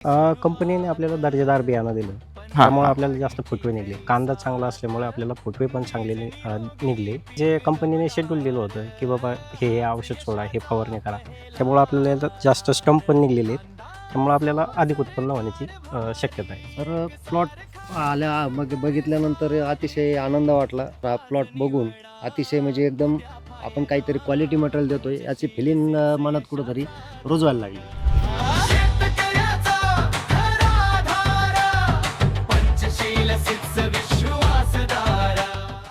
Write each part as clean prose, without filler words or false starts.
कंपनीने आपल्याला दर्जेदार बियाणं दिलं. हां, त्यामुळे हां. आपल्याला जास्त फुटवे निघले. कांदा चांगला असल्यामुळे आपल्याला फुटवे पण चांगले निघले. जे कंपनीने शेड्यूल दिलं होतं, की बाबा हे औषध सोडा, हे फवारणी करा. त्यामुळे आपल्याला याच्यात जास्त स्टंप पण निघलेले आहेत. त्यामुळे आपल्याला अधिक उत्पन्न होण्याची शक्यता आहे. तर प्लॉट आल्या मग बघितल्यानंतर अतिशय आनंद वाटला. हा प्लॉट बघून अतिशय म्हणजे एकदम आपण काहीतरी क्वालिटी मटेरियल देतोय याची फिलिंग मनात कुठंतरी रुजवायला लागली.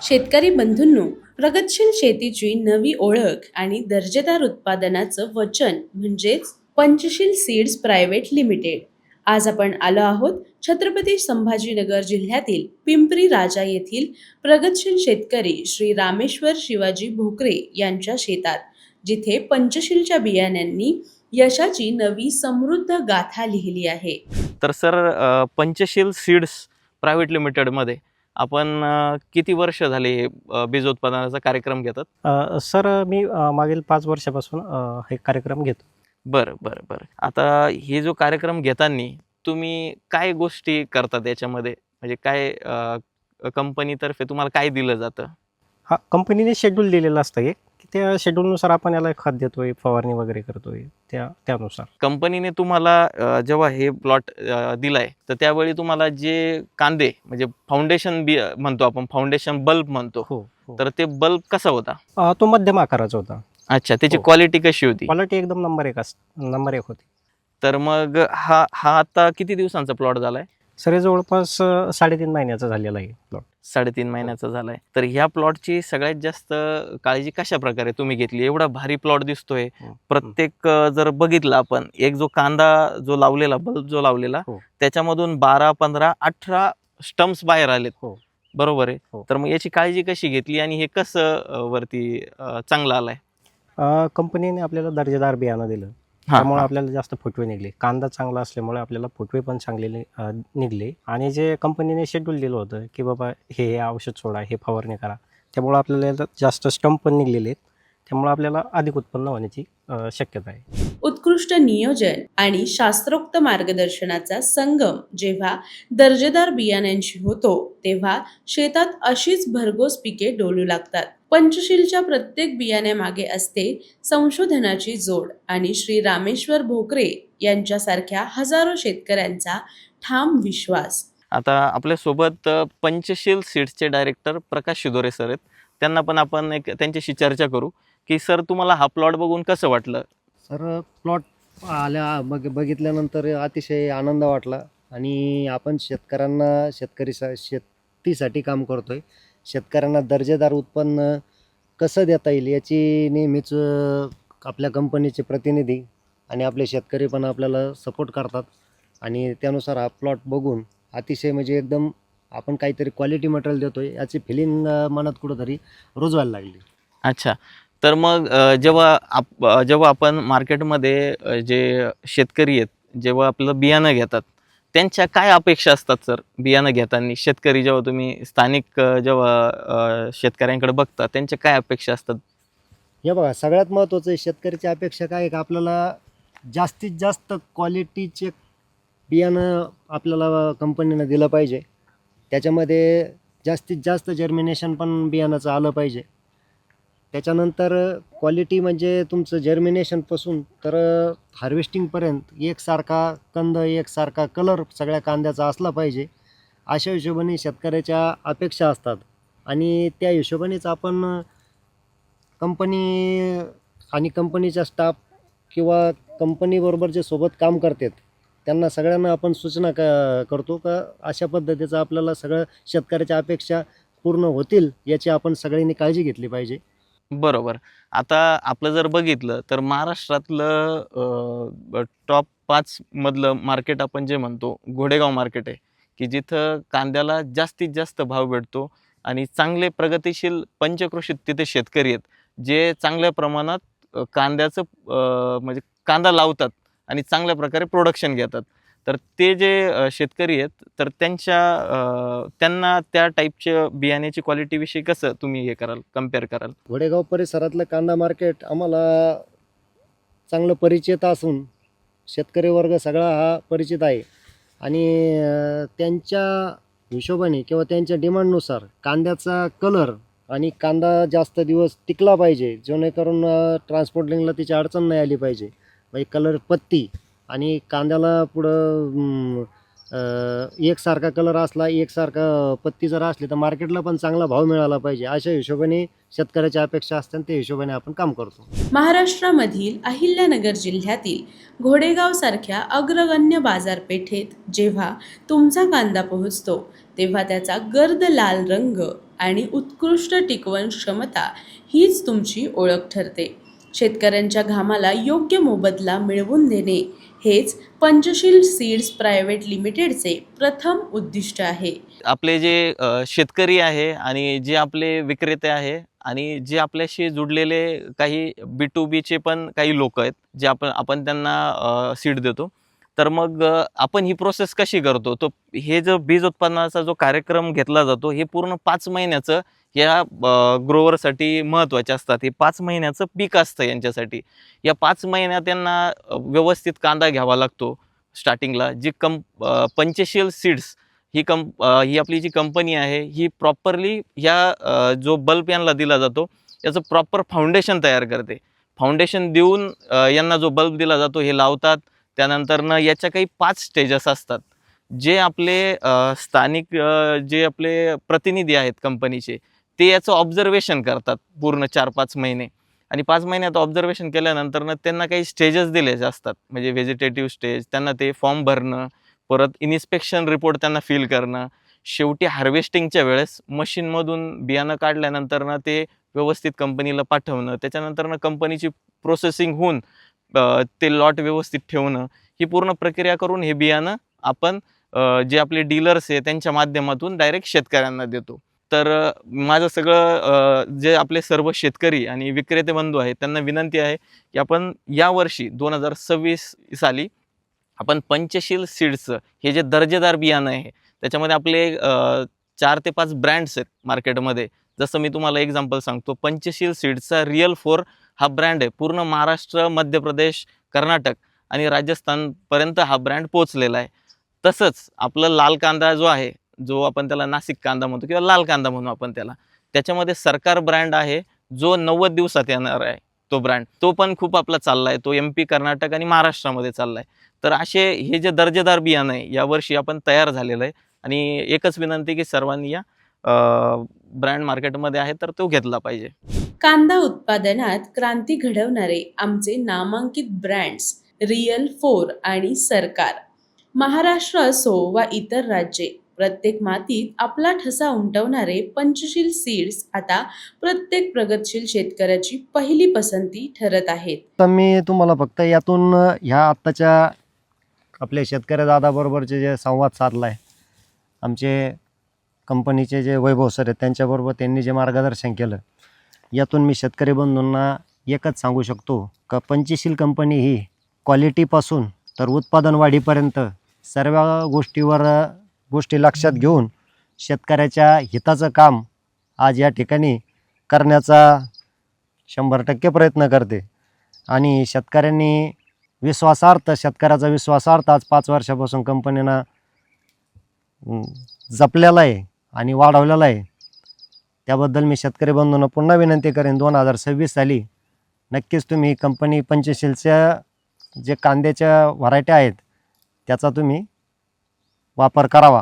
शेतकरी बंधूंनो, प्रगतशील शेतीची नवी ओळख आणि दर्जेदार उत्पादनाचं वचन म्हणजेच पंचशील सीड्स प्रायव्हेट लिमिटेड. आज आपण आलो आहोत छत्रपती संभाजीनगर जिल्ह्यातील पिंपरी राजा येथील प्रगतशील शेतकरी श्री रामेश्वर शिवाजी भोकरे यांच्या शेतात, जिथे पंचशीलच्या बियाण्यांनी यशाची नवी समृद्ध गाथा लिहिली आहे. तर सर पंचशील सीड्स प्रायव्हेट लिमिटेडमध्ये आपण किती वर्ष झाले हे बीजोत्पादनाचा कार्यक्रम घेतात? सर मी मागील 5 वर्षापासून हे कार्यक्रम घेतो. बरं, बरं, बरं. आता हे जो कार्यक्रम घेताना तुम्ही काय गोष्टी करतात याच्यामध्ये? म्हणजे काय कंपनीतर्फे तुम्हाला काय दिलं जातं? कंपनीने शेड्यूल दिलेलं असतं एक, की त्या शेड्यूलनुसार आपण याला खत देतोय, फवारणी वगैरे करतोय त्यानुसार. कंपनीने तुम्हाला जेव्हा हे प्लॉट दिलाय, तर त्यावेळी तुम्हाला जे कांदे म्हणजे फाउंडेशन बी म्हणतो आपण, फाउंडेशन बल्ब म्हणतो, हो, हो. तर ते बल्ब कसा होता? तो मध्यम आकाराचा होता. अच्छा, त्याची हो. क्वालिटी कशी होती? क्वालिटी एकदम नंबर 1 होती. तर मग हा हा आता किती दिवसांचा प्लॉट झालाय? सर हे जवळपास 3.5 महिन्याचा झालेला आहे प्लॉट. 3.5 महिन्याचा झालाय. तर ह्या प्लॉटची सगळ्यात जास्त काळजी कशा प्रकारे तुम्ही घेतली? एवढा भारी प्लॉट दिसतोय. प्रत्येक जर बघितलं आपण, एक जो कांदा जो लावलेला, बल्ब जो लावलेला, हो. त्याच्यामधून 12, 15, 18 स्टम्प्स बाहेर आलेत. हो. बरोबर आहे. हो. तर मग याची काळजी कशी घेतली आणि हे कसं वरती चांगलं आलंय? कंपनीने आपल्याला दर्जेदार बियाणं दिलं. हां, त्यामुळे हां. आपल्याला जास्त फुटवे निघले. कांदा चांगला असल्यामुळे आपल्याला फुटवे पण चांगले निघले. आणि जे कंपनीने शेड्यूल दिलं होतं, की बाबा हे औषध सोडा, हे फवारणी करा. त्यामुळे आपल्याला याच्यात जास्त स्टंप पण निघलेले आहेत. त्यामुळे आपल्याला अधिक उत्पन्न होण्याची शक्यता आहे. उत्कृष्ट नियोजन आणि शास्त्रोक्त मार्गदर्शनाचा संगम जेव्हा दर्जेदार बियाण्यांशी होतो, तेव्हा शेतात अशीच भरघोस पिके डोलू लागतात. पंचशीलच्या प्रत्येक बियाण्यामागे असते संशोधनाची जोड आणि श्री रामेश्वर भोकरे यांच्यासारख्या हजारो शेतकऱ्यांचा ठाम विश्वास. आता आपल्यासोबत पंचशील सीड्सचे डायरेक्टर प्रकाश शिदोरे सर आहेत. त्यांना पण आपण एक त्यांच्याशी चर्चा करू, की सर तुम्हाला हा प्लॉट बघून कसं वाटलं? तर प्लॉट आल्या मग बघितल्यानंतर अतिशय आनंद वाटला. आणि आपण शेतीसाठी काम करतोय. शेतकऱ्यांना दर्जेदार उत्पन्न कसं देता येईल याची नेहमीच आपल्या कंपनीचे प्रतिनिधी आणि आपले शेतकरी पण आपल्याला सपोर्ट करतात. आणि त्यानुसार हा प्लॉट बघून अतिशय म्हणजे एकदम आपण काहीतरी क्वालिटी मटेरियल देतोय याची फिलिंग मनात कुठंतरी रुजवायला लागली. अच्छा. तर मग जेव्हा आपण मार्केटमध्ये जे शेतकरी आहेत, जेव्हा आपलं बियाणं घेतात, त्यांच्या काय अपेक्षा असतात सर बियाणं घेताना? शेतकरी जेव्हा तुम्ही स्थानिक शेतकऱ्यांकडे बघता, त्यांच्या काय अपेक्षा असतात? हे बघा, सगळ्यात महत्त्वाचं आहे शेतकऱ्याची अपेक्षा काय आहे, का आपल्याला जास्तीत जास्त क्वालिटीचे बियाणं आपल्याला कंपनीनं दिलं पाहिजे. त्याच्यामध्ये जास्तीत जास्त जर्मिनेशन पण बियाणाचं आलं पाहिजे. त्याच्यानंतर क्वालिटी म्हणजे तुमचं जर्मिनेशनपासून तर हार्वेस्टिंगपर्यंत एकसारखा कंद, एकसारखा कलर सगळ्या कांद्याचा असला पाहिजे. अशा हिशोबाने शेतकऱ्याच्या अपेक्षा असतात. आणि त्या हिशोबानेच आपण कंपनी आणि कंपनीचा स्टाफ किंवा कंपनीबरोबर जे सोबत काम करतात त्यांना सगळ्यांना आपण सूचना करतो का अशा पद्धतीचं आपल्याला सगळं शेतकऱ्याच्या अपेक्षा पूर्ण होतील याची आपण सगळ्यांनी काळजी घेतली पाहिजे. बरोबर. आता आपलं जर बघितलं तर महाराष्ट्रातलं टॉप 5 मधलं मार्केट आपण जे म्हणतो, घोडेगाव मार्केट आहे, की जिथं कांद्याला जास्तीत जास्त भाव भेटतो आणि चांगले प्रगतिशील पंचक्रोशीत तिथे शेतकरी आहेत, जे चांगल्या प्रमाणात कांद्याचं म्हणजे कांदा लावतात आणि चांगल्या प्रकारे प्रोडक्शन घेतात. तर ते जे शेतकरी आहेत, तर त्यांना त्या टाईपच्या बियाण्याची क्वालिटीविषयी कसं तुम्ही हे कराल, कंपेअर कराल? घोडेगाव परिसरातलं कांदा मार्केट आम्हाला चांगलं परिचित असून शेतकरी वर्ग सगळा हा परिचित आहे आणि त्यांच्या हिशोबाने किंवा त्यांच्या डिमांडनुसार कांद्याचा कलर आणि कांदा जास्त दिवस टिकला पाहिजे, जेणेकरून ट्रान्सपोर्टिंगला तिची अडचण नाही आली पाहिजे. म्हणजे कलर पत्ती आणि कांद्याला पुढं एकसारखा कलर असला, एकसारखा पत्ती जर असली तर मार्केटला पण चांगला भाव मिळाला पाहिजे. अशा हिशोबाने शेतकऱ्याची अपेक्षा असते आणि त्या हिशोबाने आपण काम करतो. महाराष्ट्रामधील अहिल्यानगर जिल्ह्यातील घोडेगाव सारख्या अग्रगण्य बाजारपेठेत जेव्हा तुमचा कांदा पोहोचतो तेव्हा त्याचा गर्द लाल रंग आणि उत्कृष्ट टिकवण क्षमता हीच तुमची ओळख ठरते. शेतकऱ्यांच्या घामाला योग्य मोबदला मिळवून देणे हेच पंचशील सीड्स प्रायव्हेट लिमिटेडचे प्रथम उद्दिष्ट आहे. आपले जे शेतकरी आहे आणि जे आपले विक्रेते आहे आणि जे आपल्याशी जुडलेले काही B2Bचे पण काही लोक आहेत, जे आपण त्यांना सीड देतो. तर मग आपण ही प्रोसेस कशी करतो, तो हे जो बीज उत्पादनाचा जो कार्यक्रम घेतला जातो हे पूर्ण 5 महिन्याचं या ग्रोवरसाठी महत्त्वाचे असतात. हे 5 महिन्याचं पीक असतं यांच्यासाठी. या 5 महिन्यात त्यांना व्यवस्थित कांदा घ्यावा लागतो. स्टार्टिंगला जी पंचशील सीड्स ही आपली जी कंपनी आहे ही प्रॉपरली ह्या जो बल्ब यांना दिला जातो याचं प्रॉपर फाउंडेशन तयार करते. फाउंडेशन देऊन यांना जो बल्ब दिला जातो हे लावतात. त्यानंतरनं याच्या काही 5 स्टेजेस असतात, जे आपले स्थानिक जे आपले प्रतिनिधी आहेत कंपनीचे ते याचं ऑब्झर्वेशन करतात पूर्ण 4-5 महिने. आणि 5 महिन्यात ऑब्झर्वेशन केल्यानंतरनं त्यांना काही स्टेजेस दिलेले असतात, म्हणजे व्हेजिटेटिव्ह स्टेज, त्यांना ते फॉर्म भरणं, परत इन्स्पेक्शन रिपोर्ट त्यांना फिल करणं, शेवटी हार्वेस्टिंगच्या वेळेस मशीनमधून बियाणं काढल्यानंतरनं ते व्यवस्थित कंपनीला पाठवणं, त्याच्यानंतरनं कंपनीची प्रोसेसिंग होऊन ते लॉट व्यवस्थित ठेवणं, ही पूर्ण प्रक्रिया करून हे बियाणं आपण जे आपले डीलर्स आहे त्यांच्या माध्यमातून डायरेक्ट शेतकऱ्यांना देतो. तर माझं सगळं जे आपले सर्व शेतकरी आणि विक्रेते बंधू आहेत त्यांना विनंती आहे की आपण यावर्षी 2026 साली आपण पंचशील सीड्सचं हे जे दर्जेदार बियाणं आहे त्याच्यामध्ये आपले 4 ते 5 ब्रँड्स आहेत मार्केटमध्ये. जसं मी तुम्हाला एक्झाम्पल सांगतो, पंचशील सीड्सचा रिअल 4 हा ब्रँड आहे. पूर्ण महाराष्ट्र, मध्य प्रदेश, कर्नाटक आणि राजस्थानपर्यंत हा ब्रँड पोचलेला आहे. तसंच आपलं लाल कांदा जो आहे, जो आपण त्याला नाशिक कांदा म्हणतो किंवा लाल कांदा म्हणू आपण त्याला, त्याच्यामध्ये सरकार ब्रँड आहे जो 90 दिवसात येणार आहे. तो ब्रँड तो पण खूप आपला चालला आहे. तो MP, कर्नाटक आणि महाराष्ट्रामध्ये चालला आहे. तर असे हे जे दर्जेदार बियाणं आहे यावर्षी आपण तयार झालेलं आहे आणि एकच विनंती की सर्वांनी या ब्रँड मार्केटमध्ये आहे तर तो घेतला पाहिजे. कांदा उत्पादनात क्रांती घडवणारे आमचे नामांकित ब्रँड्स रिअल 4 आणि सरकार. महाराष्ट्र असो वा इतर राज्ये, प्रत्येक मातीत आपला ठसा उमटवणारे पंचशील सीड्स आता प्रत्येक प्रगतशील शेतकऱ्याची पहिली पसंती ठरत आहेत. तर मी तुम्हाला फक्त यातून ह्या आत्ताच्या आपल्या शेतकरी दादाबरोबरचे जे संवाद साधला आहे, आमचे कंपनीचे जे वैभव सर आहेत त्यांच्याबरोबर त्यांनी जे मार्गदर्शन केलं, यातून मी शेतकरी बंधूंना एकच सांगू शकतो का पंचशील कंपनी ही क्वालिटीपासून तर उत्पादन वाढीपर्यंत सर्व गोष्टी लक्षात घेऊन शेतकऱ्याच्या हिताचं काम आज या ठिकाणी करण्याचा 100% प्रयत्न करते. आणि शेतकऱ्यांनी शेतकऱ्याचा विश्वासार्थ आज 5 वर्षापासून कंपनीनं जपलेला आहे आणि वाढवलेला आहे. त्याबद्दल मी शेतकरी बंधूंना पुन्हा विनंती करेन, 2026 साली नक्कीच तुम्ही कंपनी पंचशीलच्या जे कांद्याच्या व्हरायटी आहेत त्याचा तुम्ही वापर करावा.